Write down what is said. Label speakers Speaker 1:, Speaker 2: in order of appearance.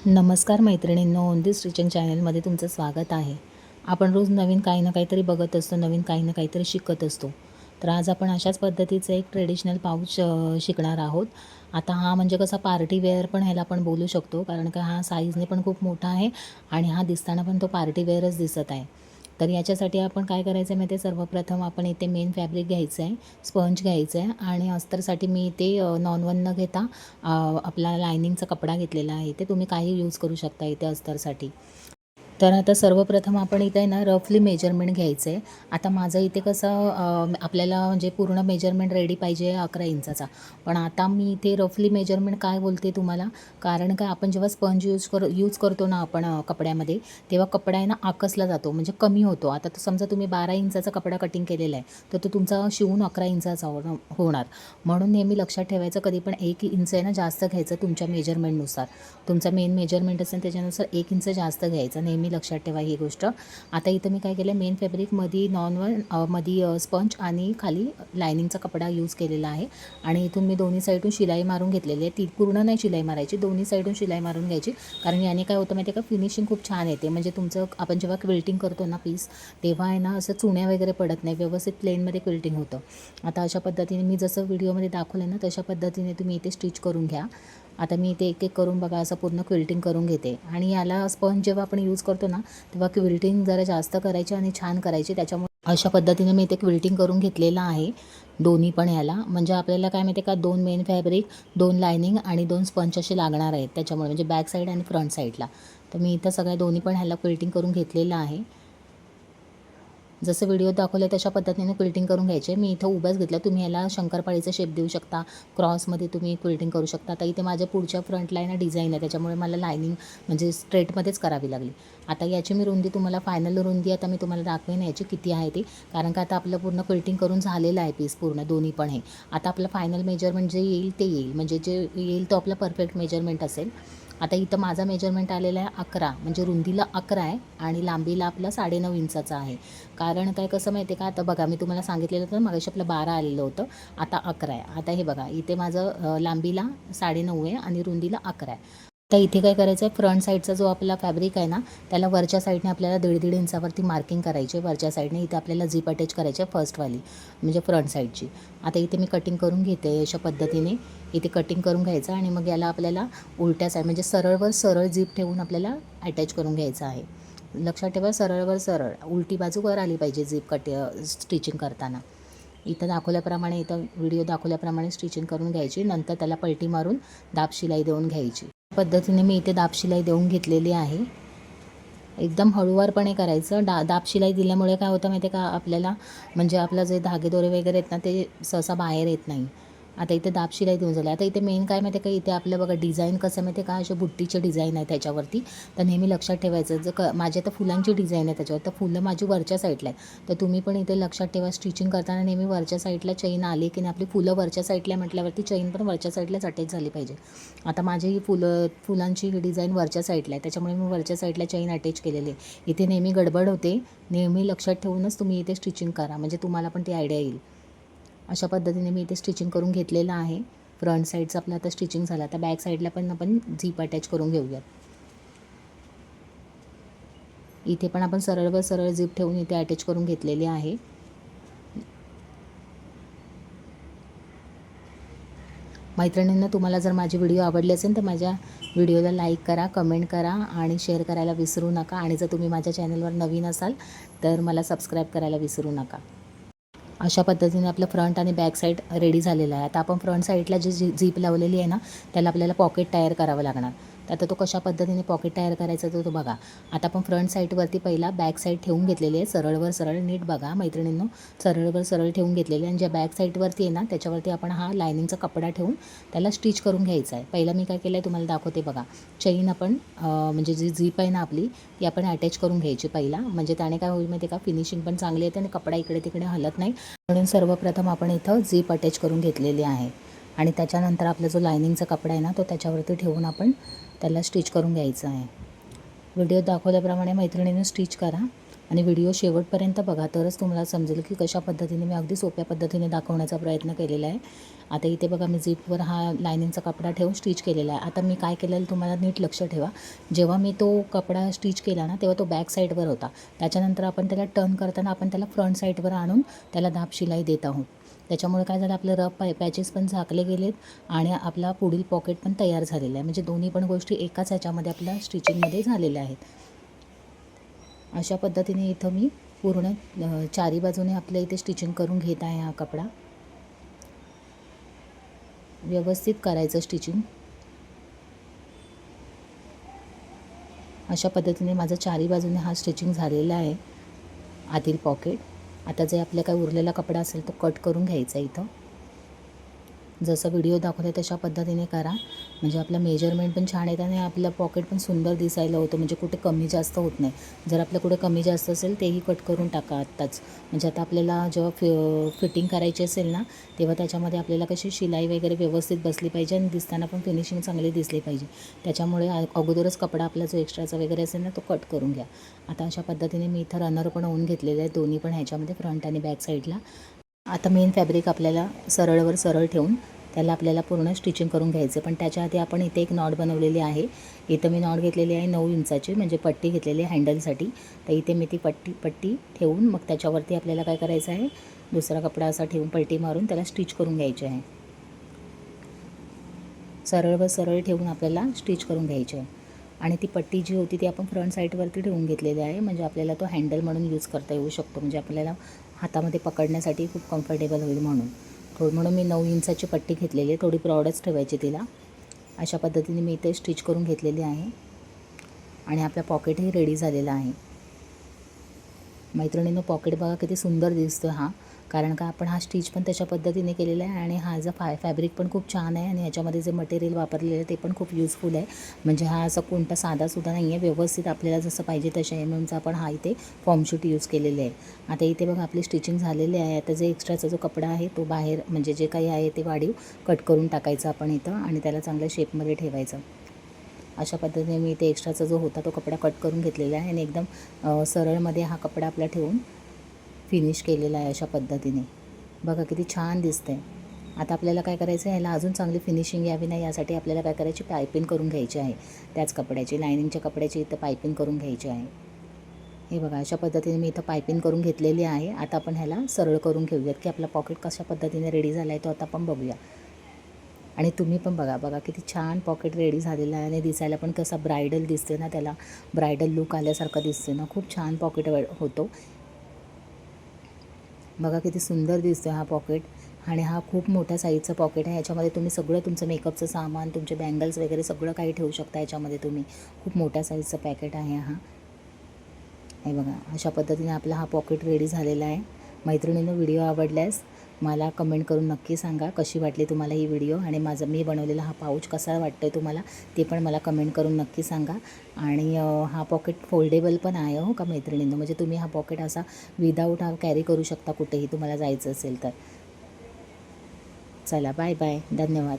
Speaker 1: नमस्कार मैत्रिणींनो, on the stitching चॅनलमध्ये तुमचं स्वागत आहे. आपण रोज नवीन काही ना काहीतरी बघत असतो, नवीन काही ना काहीतरी शिकत असतो. तर आज आपण अशाच पद्धतीचं एक ट्रेडिशनल पाऊच शिकणार आहोत. आता हा म्हणजे कसा पार्टी वेअर पण ह्याला आपण बोलू शकतो, कारण का हा साईजने पण खूप मोठा आहे आणि हा दिसताना पण तो पार्टी वेअरच दिसत आहे. तर याच्यासाठी आपण काय करायचं आहे माहिती आहे, सर्वप्रथम आपण इथे मेन फॅब्रिक घ्यायचं आहे, स्पंज घ्यायचं आहे आणि अस्तरसाठी मी इथे नॉन-1 न घेता आपला लायनिंगचा कपडा घेतलेला आहे. इथे तुम्ही काही यूज करू शकता इथे अस्तरसाठी. तर आता सर्वप्रथम आपण इथे ना रफली मेजरमेंट घ्यायचं आहे. आता माझं इथे कसं आपल्याला म्हणजे पूर्ण मेजरमेंट रेडी पाहिजे 11 इंचाचा. पण आता मी इथे रफली मेजरमेंट काय बोलते तुम्हाला, कारण का आपण जेव्हा स्पंज यूज करतो ना आपण कपड्यामध्ये, तेव्हा कपडा आहे ना आकसला जातो, म्हणजे कमी होतो. आता तर समजा तुम्ही 12 इंचाचा कपडा कटिंग केलेला आहे, तर तो तुमचा शिवून 11 इंचाचा होणार. म्हणून नेहमी लक्षात ठेवायचं, कधी पण 1 इंच आहे ना जास्त घ्यायचं तुमच्या मेजरमेंटनुसार. तुमचा मेन मेजरमेंट असेल त्याच्यानुसार 1 इंच जास्त घ्यायचं, नेहमी लक्षात ठेवा ही गोष्ट. आता इथं मी काय केलं, मेन फॅब्रिकमध्ये मध्ये स्पंज आणि खाली लायनिंगचा कपडा यूज केलेला आहे आणि इथून मी दोन्ही साईडून शिलाई मारून घेतलेली आहे. ती पूर्ण नाही शिलाई मारायची, दोन्ही साईडून शिलाई मारून घ्यायची, कारण याने काय होतं माहिती आहे का, फिनिशिंग खूप छान येते. म्हणजे तुमचं आपण जेव्हा क्विल्टिंग करतो ना पीस, तेव्हा आहे ना असं चुण्या वगैरे पडत नाही, व्यवस्थित प्लेनमध्ये क्विल्टिंग होतं. आता अशा पद्धतीने मी जसं व्हिडिओमध्ये दाखवलं ना तशा पद्धतीने तुम्ही इथे स्टिच करून घ्या. आता मी इथे एक एक करून बघा असं पूर्ण क्विल्टिंग करून घेते आणि याला स्पंज जेव्हा आपण यूज करतो ना, तेव्हा क्विल्टिंग जरा जास्त करायची आणि छान करायची. त्याच्यामुळे अशा पद्धतीने मी इथे क्विल्टिंग करून घेतलेलं आहे दोन्ही पण याला. म्हणजे आपल्याला काय माहिती आहे का, 2 मेन फॅब्रिक, 2 लायनिंग आणि 2 स्पंज असे लागणार आहेत त्याच्यामुळे, म्हणजे बॅक साईड आणि फ्रंट साईडला. तर मी इथं सगळ्या दोन्ही पण ह्याला क्विल्टिंग करून घेतलेलं आहे. जसं व्हिडिओ दाखवलं तशा पद्धतीने क्विल्टिंग करून घ्यायचे. मी इथं उभ्याच घेतल्या, तुम्ही याला शंकरपाळीचा शेप देऊ शकता, क्रॉसमध्ये तुम्ही क्विल्टिंग करू शकता. आता इथे माझ्या पुढच्या फ्रंटला आहे ना डिझाईन आहे, त्याच्यामुळे मला लायनिंग म्हणजे स्ट्रेटमध्येच करावी लागली. आता याची मी रुंदी तुम्हाला फायनल रुंदी आता मी तुम्हाला दाखवेन याची किती आहे ती, कारण का आता आपलं पूर्ण क्विल्टिंग करून झालेलं आहे पीस पूर्ण दोन्ही पण हे. आता आपलं फायनल मेजरमेंट जे येईल ते येईल, म्हणजे जे येईल तो आपला परफेक्ट मेजरमेंट असेल. आता इथं माझा मेजरमेंट आलेला आहे 11, म्हणजे रुंदीला 11 आहे आणि लांबीला आपला 9.5 इंचाचा आहे. कारण काय कसं माहिती आहे का, आता बघा मी तुम्हाला सांगितलेलं होतं मगाशी आपलं 12 आलेलं होतं, आता 11 आहे. आता हे बघा इथे माझं लांबीला 9.5 आहे आणि रुंदीला 11 आहे. आता इथे काय करायचं आहे, फ्रंट साईडचा जो आपला फॅब्रिक आहे ना, त्याला वरच्या साईडने आपल्याला 1.5 इंचावरती मार्किंग करायची. वरच्या साईडने इथे आपल्याला झिप अटॅच करायची आहे फर्स्टवाली, म्हणजे फ्रंट साईडची. आता इथे मी कटिंग करून घेते अशा पद्धतीने. इथे कटिंग करून घ्यायचं आणि मग याला आपल्याला उलट्या साईड म्हणजे सरळवर सरळ झिप ठेवून आपल्याला अटॅच करून घ्यायचं आहे. लक्षात ठेवा, सरळवर सरळ, उलटी बाजू वर आली पाहिजे झिप स्टिचिंग करताना. इथं दाखवल्याप्रमाणे, इथं व्हिडिओ दाखवल्याप्रमाणे स्टिचिंग करून घ्यायची. नंतर त्याला पलटी मारून दाब शिलाई देऊन घ्यायची. पद्धतीने मी इथे दाब शिलाई देऊन घेतलेली आहे. एकदम हळूवारपणे करायचं. दाब शिलाई दिल्यामुळे काय होतं माहिती आहे का, आपल्याला म्हणजे आपलं जे धागेदोरे वगैरे आहेत ना ते सहसा बाहेर येत नाही. आता इथे दाब शिलाई देऊन झाली. आता इथे मेन काय माहिती आहे का, इथे आपलं बघा डिझाईन कसं माहिती आहे का, असे बुट्टीचे डिझाईन आहे त्याच्यावरती. तर नेहमी लक्षात ठेवायचं, जर माझ्या तर फुलांची डिझाईन आहे त्याच्यावर, तर फुलं माझी वरच्या साईडला आहे. तर तुम्ही पण इथे लक्षात ठेवा, स्टिचिंग करताना नेहमी वरच्या साईडला चैन आली की नाही, आपली फुलं वरच्या साईडला म्हटल्यावरती चैन पण वरच्या साईडलाच अटॅच झाली पाहिजे. आता माझी ही फुलांची डिझाईन वरच्या साईडला आहे, त्याच्यामुळे मी वरच्या साईडला चैन अटॅच केलेली आहे. इथे नेहमी गडबड होते, नेहमी लक्षात ठेवूनच तुम्ही इथे स्टिचिंग करा, म्हणजे तुम्हाला पण ती आयडिया येईल. अशा पद्धतीने मी इथे स्टिचिंग करून घेतलेलं आहे. फ्रंट साईडचं आपलं आता स्टिचिंग झालं. आता बॅक साईडला पण आपण झीप अटॅच करून घेऊयात. इथे पण आपण सरळवर सरळ झीप ठेवून इथे अटॅच करून घेतलेली आहे. मैत्रिणींना, तुम्हाला जर माझी व्हिडिओ आवडली असेल तर माझ्या व्हिडिओला लाईक करा, कमेंट करा आणि शेअर करायला विसरू नका. आणि जर तुम्ही माझ्या चॅनलवर नवीन असाल तर मला सबस्क्राईब करायला विसरू नका. अशा पद्धतीने आपलं फ्रंट आणि बॅक साईड रेडी झालेलं आहे. आता आपण फ्रंट साईडला जी झीप लावलेली आहे ना, त्याला आपल्याला पॉकेट तयार करावं लागणार. तर आता तो कशा पद्धतीने पॉकेट तयार करायचा तो बघा. आता आपण फ्रंट साईडवरती पहिला बॅक साईड ठेवून घेतलेली आहे, सरळवर सरळ. नीट बघा मैत्रिणींनो, सरळवर सरळ ठेवून घेतलेली आहे आणि ज्या बॅक साईडवरती आहे ना त्याच्यावरती आपण हा लायनिंगचा कपडा ठेवून त्याला स्टिच करून घ्यायचा आहे. पहिला मी काय केलं आहे तुम्हाला दाखवते बघा. चैन आपण म्हणजे जी झीप आहे ना आपली, ती आपण अटॅच करून घ्यायची पहिला, म्हणजे त्याने काय होईल माहिती आहे का, फिनिशिंग पण चांगली येते आणि कपडा इकडे तिकडे हलत नाही. म्हणून सर्वप्रथम आपण इथं झीप अटॅच करून घेतलेली आहे आणि त्याच्यानंतर आपला जो लायनिंगचा कपडा आहे ना तो त्याच्यावरती ठेवून आपण त्याला स्टिच करून घ्यायचं आहे. व्हिडिओ दाखवल्याप्रमाणे मैत्रिणीनं स्टिच करा. आणि व्हिडिओ शेवटपर्यंत बघा, तरच तुम्हाला समजेल की कशा पद्धतीने मी अगदी सोप्या पद्धतीने दाखवण्याचा प्रयत्न केलेला आहे. आता इथे बघा मी झिपवर हा लायनिंगचा कपडा ठेवून स्टिच केलेला आहे. आता मी काय केलेलं तुम्हाला नीट लक्ष ठेवा. जेव्हा मी तो कपडा स्टिच केला ना, तेव्हा तो बॅक साईडवर होता. त्याच्यानंतर आपण त्याला टर्न करताना आपण त्याला फ्रंट साईडवर आणून त्याला दाब शिलाई देत आहोत. त्याच्यामुळे काय झालं, आपले रफ पॅचेस पण झाकले गेलेत आणि आपला पुढील पॉकेट पण तयार झालेला आहे. म्हणजे दोन्ही पण गोष्टी एकाच ह्याच्यामध्ये आपल्या स्टिचिंगमध्ये झालेल्या आहेत. अशा पद्धतीने इथं मी पूर्ण चारी बाजूने आपल्या इथे स्टिचिंग करून घेत आहे. हा कपडा व्यवस्थित करायचं स्टिचिंग. अशा पद्धतीने माझं चारी बाजूने हा स्टिचिंग झालेला आहे. आतील पॉकेट. आता जे आपल्या काय उरलेला कपडा असेल तो कट करून घ्यायचा इथं. जसं व्हिडिओ दाखवते तशा पद्धतीने करा, म्हणजे आपलं मेजरमेंट पण छान येतं आणि आपलं पॉकेट पण सुंदर दिसायला होतं, म्हणजे कुठे कमी जास्त होत नाही. जर आपलं कुठे कमी जास्त असेल तेही कट करून टाका आत्ताच. म्हणजे आता आपल्याला जेव्हा फिटिंग करायची असेल ना, तेव्हा त्याच्यामध्ये आपल्याला कशी शिलाई वगैरे व्यवस्थित बसली पाहिजे आणि दिसताना पण फिनिशिंग चांगली दिसली पाहिजे. त्याच्यामुळे अगोदरच कपडा आपला जो एक्स्ट्राचा वगैरे असेल ना, तो कट करून घ्या. आता अशा पद्धतीने मी इथं रनर पण होऊन घेतलेले आहे दोन्ही पण ह्याच्यामध्ये, फ्रंट आणि बॅक साईडला. आता मेन फॅब्रिक आपल्याला सरळवर सरळ ठेवून त्याला आपल्याला पूर्ण स्टिचिंग करून घ्यायचं. पण त्याच्या आधी आपण इथे एक नॉट बनवलेली आहे. इथं मी नॉट घेतलेली आहे 9 इंचाची, म्हणजे पट्टी घेतलेली आहे हँडलसाठी. तर इथे मी ती पट्टी ठेवून मग त्याच्यावरती आपल्याला काय करायचं आहे, दुसरा कपडा असा ठेवून पलटी मारून त्याला स्टिच करून घ्यायचे आहे. सरळ ठेवून आपल्याला स्टिच करून घ्यायचे आहे. आणि ती पट्टी जी होती ती आपण फ्रंट साईडवरती ठेवून घेतलेली आहे, म्हणजे आपल्याला तो हँडल म्हणून यूज करता येऊ शकतो. म्हणजे आपल्याला हातामध्ये पकडण्यासाठी खूप कम्फर्टेबल होईल म्हणून मी 9 इंचाची पट्टी घेतलेली आहे. थोडी ब्रॉडच ठेवायची तिला. अशा पद्धतीने मी इथे स्टिच करून घेतलेली आहे आणि आपला पॉकेटही रेडी झालेला आहे. मैत्रिणींनो, पॉकेट बघा किती सुंदर दिसतो हा, कारण का आपण हा स्टिच पण तशा पद्धतीने केलेला आहे आणि हा जो फॅब्रिक पण खूप छान आहे आणि ह्याच्यामध्ये जे मटेरियल वापरलेलं आहे ते पण खूप युजफुल आहे. म्हणजे हा असा कोणता साधासुद्धा नाही आहे, व्यवस्थित आपल्याला जसं पाहिजे तशा एमएमचा आपण हा इथे फॉर्मशूट यूज केलेले आहे. आता इथे बघा आपली स्टिचिंग झालेली आहे. आता जे एक्स्ट्राचा जो कपडा आहे तो बाहेर, म्हणजे जे काही आहे ते वाढीव कट करून टाकायचं आपण इथं आणि त्याला चांगल्या शेपमध्ये ठेवायचं. अशा पद्धतीने मी इथे एक्स्ट्राचा जो होता तो कपडा कट करून घेतलेला आहे आणि एकदम सरळमध्ये हा कपडा आपला ठेवून फिनिश केलेला आहे. अशा पद्धतीने बघा किती छान दिसतं आहे. आता आपल्याला काय करायचं आहे, ह्याला अजून चांगली फिनिशिंग यावी नाही यासाठी आपल्याला काय करायची, पायपिंग करून घ्यायची आहे. त्याच कपड्याची, लायनिंगच्या कपड्याची इथं पायपिंग करून घ्यायची आहे. हे बघा अशा पद्धतीने मी इथं पायपिंग करून घेतलेली आहे. आता आपण ह्याला सरळ करून घेऊयात की आपला पॉकेट कशा पद्धतीने रेडी झाला आहे तो आता आपण बघूया. आणि तुम्ही पण बघा किती छान पॉकेट रेडी झालेला आहे आणि दिसायला पण कसा ब्रायडल दिसते ना, त्याला ब्रायडल लुक आल्यासारखं दिसते ना, खूप छान पॉकेट होतो. बघा किती सुंदर दिसतो हा पॉकेट. आणि हा खूप मोठ्या साईजचा पॉकेट आहे. याच्यामध्ये तुम्ही सगळं तुमचं मेकअपचं सामान, तुमचे बँगल्स वगैरे सगळं काही ठेवू शकता याच्यामध्ये तुम्ही. खूप मोठ्या साईजचं पॅकेट आहे हा. हे बघा अशा पद्धतीने आपला हा पॉकेट रेडी झालेला आहे. मैत्रिणींनो, व्हिडिओ आवडल्यास मला कमेंट करून नक्की सांगा कशी वाटली तुम्हाला ही व्हिडिओ, आणि मी बनवलेला हा पाऊच कसा वाटतं आहे तुम्हाला ते पण मला कमेंट करून नक्की सांगा. आणि हा पॉकेट फोल्डेबल पण आहे हो का मैत्रिणींनो, म्हणजे तुम्ही हा पॉकेट असा विदाऊट हा कॅरी करू शकता कुठेही तुम्हाला जायचं असेल तर. चला बाय बाय, धन्यवाद.